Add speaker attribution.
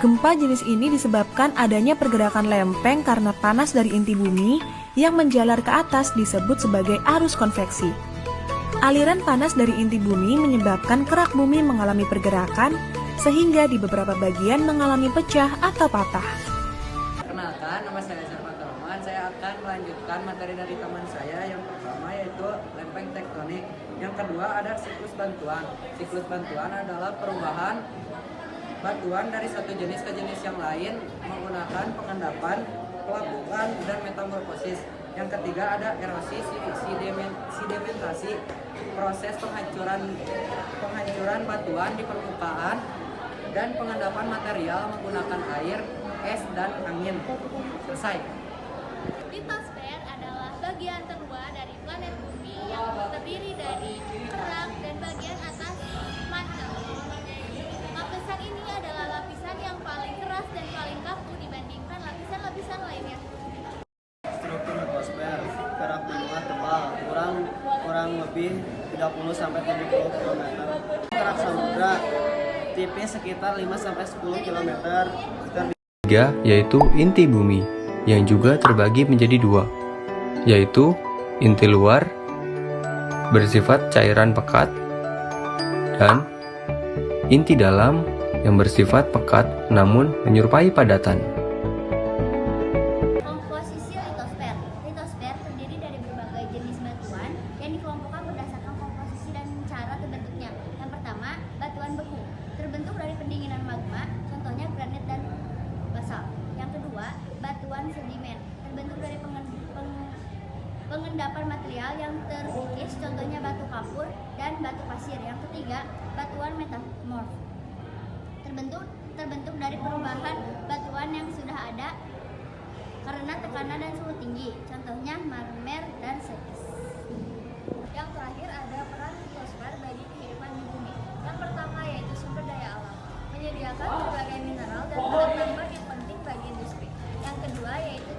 Speaker 1: Gempa jenis ini disebabkan adanya pergerakan lempeng karena panas dari inti bumi yang menjalar ke atas disebut sebagai arus konveksi. Aliran panas dari inti bumi menyebabkan kerak bumi mengalami pergerakan sehingga di beberapa bagian mengalami pecah atau patah.
Speaker 2: Perkenalkan, nama saya Sarfata Roman. Saya akan melanjutkan materi dari teman saya. Yang pertama yaitu lempeng tektonik. Yang kedua ada siklus bantuan. Siklus bantuan adalah perubahan batuan dari satu jenis ke jenis yang lain menggunakan pengendapan, pelapukan, dan metamorfosis. Yang ketiga ada erosi, sedimentasi, proses penghancuran batuan di permukaan, dan pengendapan material menggunakan air, es, dan angin. Selesai.
Speaker 3: Litosfer adalah bagian terluar dari planet bumi yang terdiri dari kerak dan bagian atas mantel. Lapisan ini adalah lapisan yang paling keras dan paling kaku dibandingkan lapisan-lapisan lainnya.
Speaker 4: Struktur litosfer, kerak benua tebal, kurang lebih 30-70 km. Kerak samudra tipis sekitar 5-10 km.
Speaker 5: Ketiga yaitu inti bumi yang juga terbagi menjadi dua, yaitu inti luar bersifat cairan pekat dan inti dalam yang bersifat pekat namun menyerupai padatan.
Speaker 3: Komposisi litosfer. Litosfer terdiri dari berbagai jenis batuan yang dikelompokkan berdasarkan komposisi dan cara terbentuknya. Yang pertama, batuan beku. Terbentuk dari pendinginan magma, contohnya granit dan basalt. Yang kedua, batuan sedimen. Terbentuk dari pengendapan material yang terkikis, contohnya batu kapur dan batu pasir. Yang ketiga, batuan metamorf. Terbentuk dari perubahan batuan yang sudah ada karena tekanan dan suhu tinggi, contohnya marmer dan sekis. Yang terakhir ada peran litosfer bagi kehidupan di bumi. Yang pertama yaitu sumber daya alam, menyediakan berbagai mineral dan bahan tambang yang penting bagi industri. Yang kedua yaitu